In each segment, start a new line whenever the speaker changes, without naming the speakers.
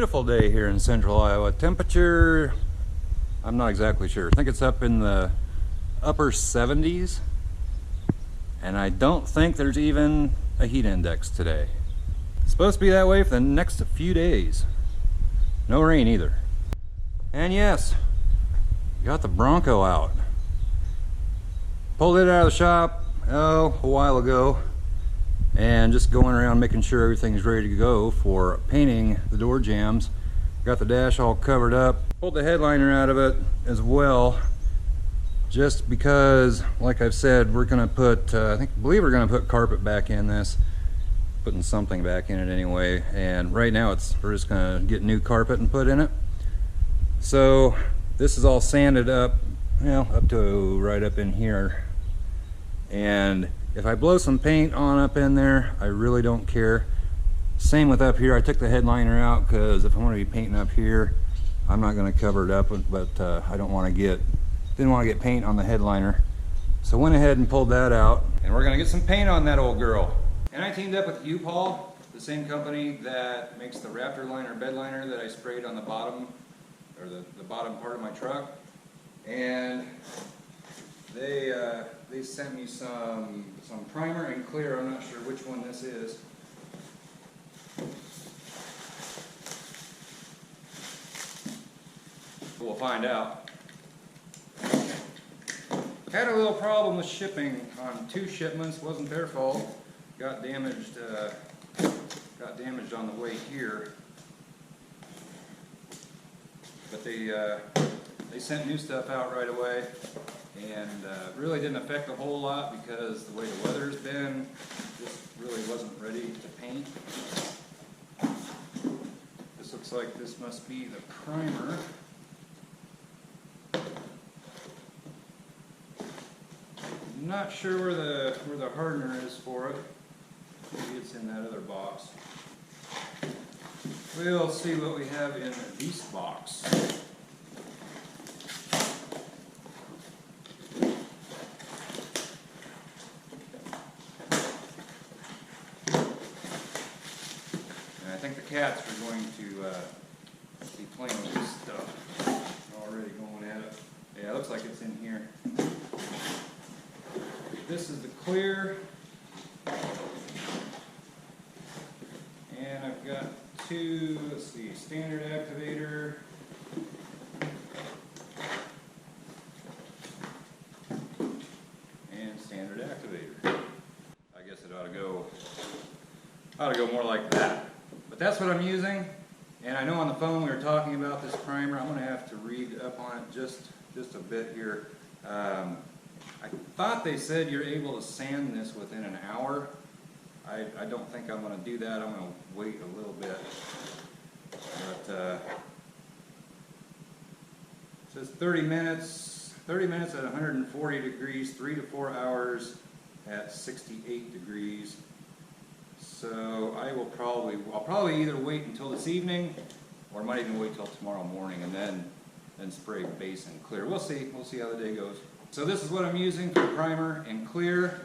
beautiful day here in central Iowa. Temperature, I'm not exactly sure. I think it's up in the upper 70s. And I don't think there's even a heat index today. It's supposed to be that way for the next few days. No rain either. And yes, got the Bronco out. Pulled it out of the shop, a while ago. And just going around making sure everything's ready to go for painting the door jambs. Got the dash all covered up. Pulled the headliner out of it as well, just because, like I've said, we're gonna put, I believe we're gonna put carpet back in this. Putting something back in it anyway. And right now we're just gonna get new carpet and put in it. So this is all sanded up, well, up to right up in here. And if I blow some paint on up in there, I really don't care. Same with up here. I took the headliner out because if I want to be painting up here, I'm not going to cover it up, but I didn't want to get paint on the headliner. So went ahead and pulled that out. And we're going to get some paint on that old girl. And I teamed up with U-Pol, the same company that makes the Raptor liner bed liner that I sprayed on the bottom, or the bottom part of my truck. And they sent me some primer and clear. I'm not sure which one this is. We'll find out. Had a little problem with shipping on 2 shipments. Wasn't their fault. Got damaged on the way here. But they sent new stuff out right away. And really didn't affect a whole lot because the way the weather's been, this really wasn't ready to paint. This looks like this must be the primer. I'm not sure where the hardener is for it. Maybe it's in that other box. We'll see what we have in this box. I think the cats are going to be playing with this stuff. Already going at it. Yeah, it looks like it's in here. This is the clear. And I've got 2, let's see, standard activator. And standard activator. I guess it ought to go more like that. But that's what I'm using, and I know on the phone we were talking about this primer. I'm going to have to read up on it just a bit here. I thought they said you're able to sand this within an hour. I don't think I'm going to do that. I'm going to wait a little bit. But it says 30 minutes at 140 degrees, 3 to 4 hours at 68 degrees. So I'll probably either wait until this evening, or I might even wait till tomorrow morning and then spray base and clear. We'll see how the day goes. So this is what I'm using for primer and clear.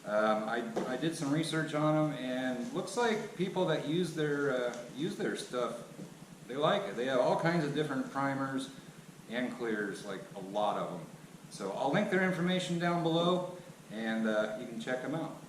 I did some research on them, and looks like people that use their stuff, they like it. They have all kinds of different primers and clears, like a lot of them. So I'll link their information down below, and you can check them out.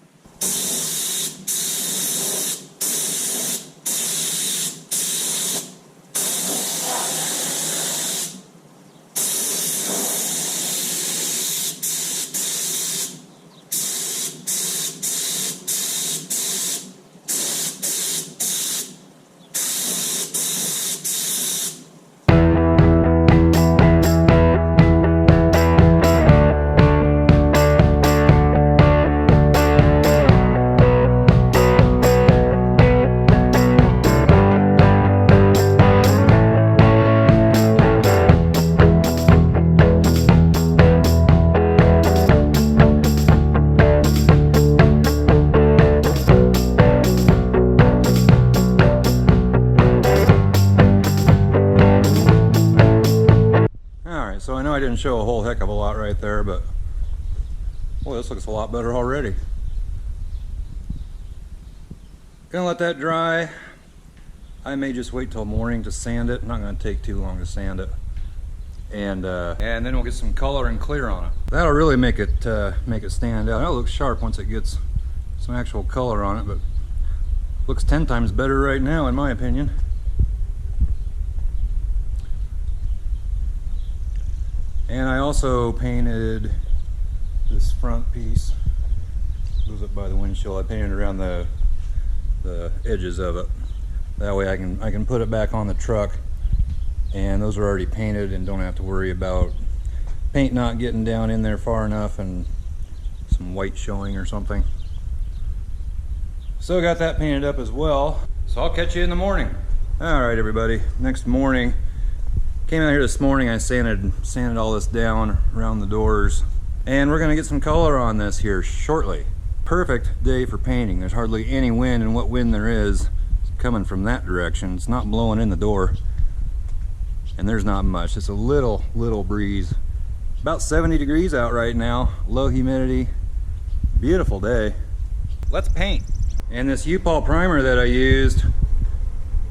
So I know I didn't show a whole heck of a lot right there, but boy, this looks a lot better already. Gonna let that dry. I may just wait till morning to sand it. Not going to take too long to sand it. And then we'll get some color and clear on it. That'll really make it stand out. It'll look sharp once it gets some actual color on it, but looks 10 times better right now in my opinion. And I also painted this front piece. Goes up by the windshield. I painted around the edges of it. That way I can put it back on the truck, and those are already painted and don't have to worry about paint not getting down in there far enough and some white showing or something. So got that painted up as well. So I'll catch you in the morning. All right, everybody. Next morning, came out here this morning. I sanded all this down around the doors, and we're gonna get some color on this here shortly. Perfect day for painting. There's hardly any wind, and what wind there is coming from that direction. It's not blowing in the door, and there's not much. It's a little breeze. About 70 degrees out right now, low humidity, beautiful day. Let's paint. And this U-Pol primer that I used,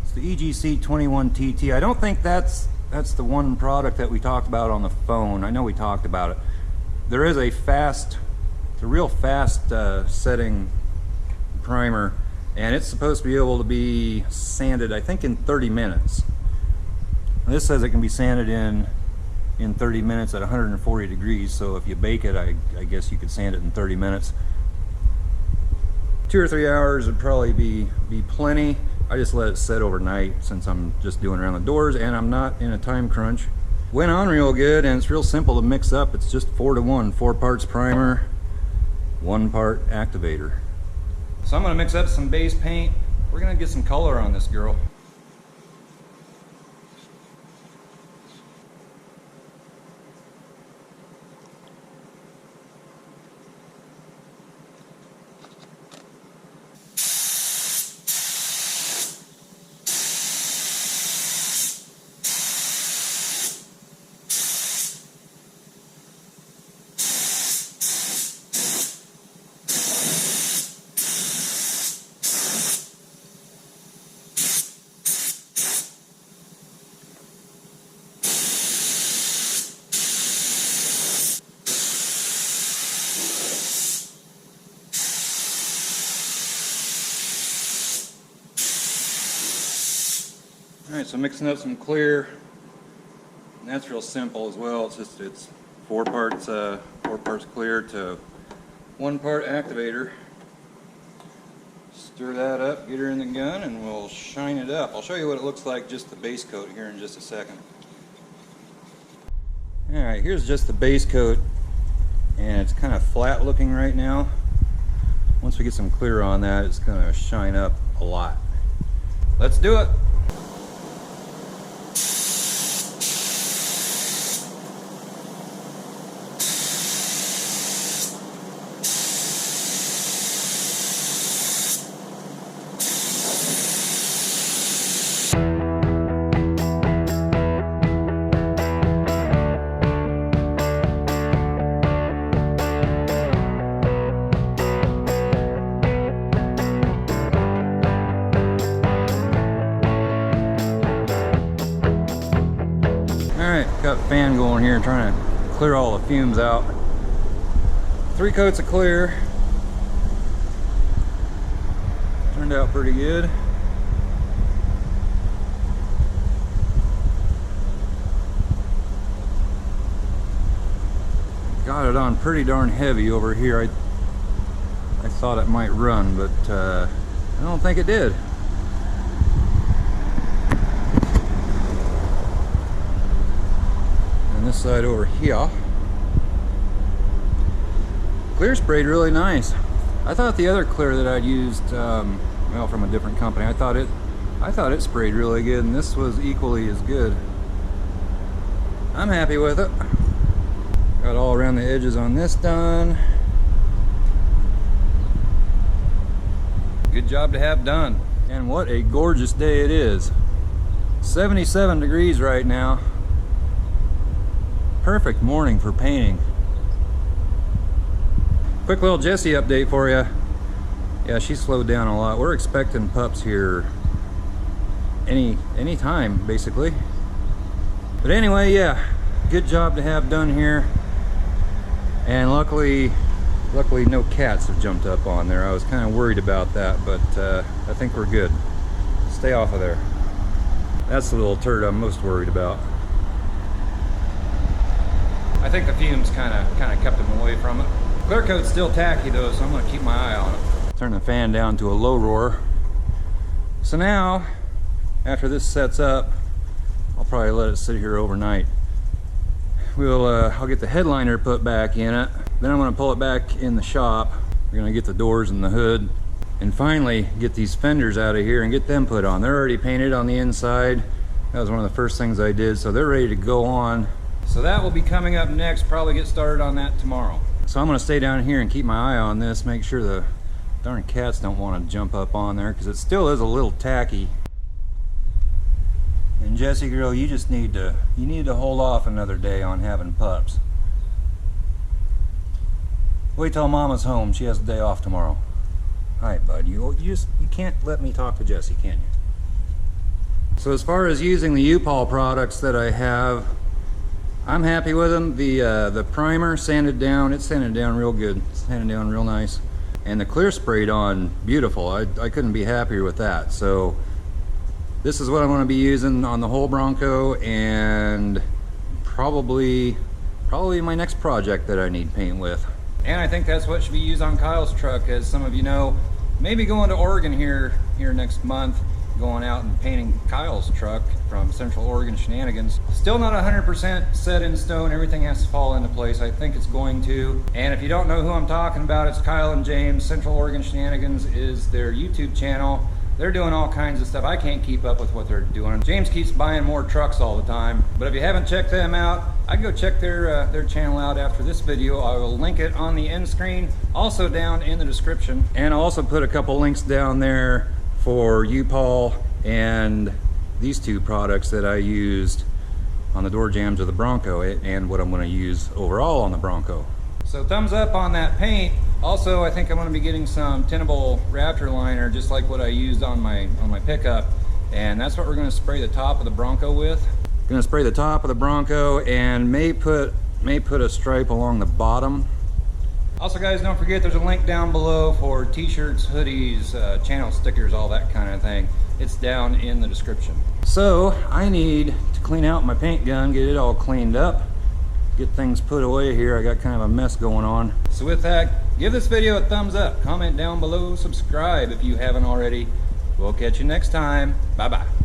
it's the EGC 21TT. I don't think that's the one product that we talked about on the phone. I know we talked about it. There is it's a real fast setting primer, and it's supposed to be able to be sanded, I think, in 30 minutes. This says it can be sanded in 30 minutes at 140 degrees, so if you bake it, I guess you could sand it in 30 minutes. 2 or 3 hours would probably be plenty. I just let it set overnight since I'm just doing around the doors and I'm not in a time crunch. Went on real good, and it's real simple to mix up. It's just 4-to-1, 4 parts primer, 1 part activator. So I'm gonna mix up some base paint. We're gonna get some color on this girl. Alright, so mixing up some clear, and that's real simple as well. It's 4 parts clear to 1 part activator. Stir that up, get her in the gun, and we'll shine it up. I'll show you what it looks like, just the base coat, here in just a second. Alright, here's just the base coat, and it's kind of flat looking right now. Once we get some clear on that, it's going to shine up a lot. Let's do it! Got the fan going here, trying to clear all the fumes out. 3 coats of clear. Turned out pretty good. Got it on pretty darn heavy over here. I thought it might run, but I don't think it did. This side over here, clear sprayed really nice. I thought the other clear that I'd used, well, from a different company, I thought it sprayed really good, and this was equally as good. I'm happy with it. Got all around the edges on this done. Good job to have done. And what a gorgeous day it is. 77 degrees right now. Perfect morning for painting. Quick little Jessie update for you. Yeah, she slowed down a lot. We're expecting pups here any time basically. But anyway, yeah, good job to have done here. And luckily no cats have jumped up on there. I was kind of worried about that, but I think we're good. Stay off of there. That's the little turd I'm most worried about. I think the fumes kind of kept them away from it. Clear coat's still tacky though, so I'm gonna keep my eye on it. Turn the fan down to a low roar. So now, after this sets up, I'll probably let it sit here overnight. I'll get the headliner put back in it. Then I'm gonna pull it back in the shop. We're gonna get the doors and the hood, and finally get these fenders out of here and get them put on. They're already painted on the inside. That was one of the first things I did, so they're ready to go on. So that will be coming up next. Probably get started on that tomorrow. So I'm gonna stay down here and keep my eye on this, make sure the darn cats don't want to jump up on there, because it still is a little tacky. And Jessie girl, you just need to hold off another day on having pups. Wait till Mama's home. She has a day off tomorrow. All right, bud. You can't let me talk to Jessie, can you? So as far as using the U-Pol products that I have, I'm happy with them. The primer sanded down. It's sanded down real good. It's sanded down real nice. And the clear sprayed on beautiful. I couldn't be happier with that. So this is what I'm going to be using on the whole Bronco, and probably my next project that I need paint with. And I think that's what should be used on Kyle's truck. As some of you know, maybe going to Oregon here next month, going out and painting Kyle's truck from Central Oregon Shenanigans. Still not 100% set in stone. Everything has to fall into place. I think it's going to. And if you don't know who I'm talking about, it's Kyle and James. Central Oregon Shenanigans is their YouTube channel. They're doing all kinds of stuff. I can't keep up with what they're doing. James keeps buying more trucks all the time. But if you haven't checked them out, I'd go check their channel out after this video. I will link it on the end screen, also down in the description. And I'll also put a couple links down there for U-Pol and these two products that I used on the door jambs of the Bronco, and what I'm going to use overall on the Bronco. So thumbs up on that paint. Also, I think I'm going to be getting some tintable Raptor liner, just like what I used on my pickup, and that's what we're going to spray the top of the Bronco with. Going to spray the top of the Bronco and may put a stripe along the bottom. Also, guys, don't forget there's a link down below for t-shirts, hoodies, channel stickers, all that kind of thing. It's down in the description. So I need to clean out my paint gun, get it all cleaned up, get things put away here. I got kind of a mess going on. So with that, give this video a thumbs up, comment down below, subscribe if you haven't already. We'll catch you next time. Bye-bye.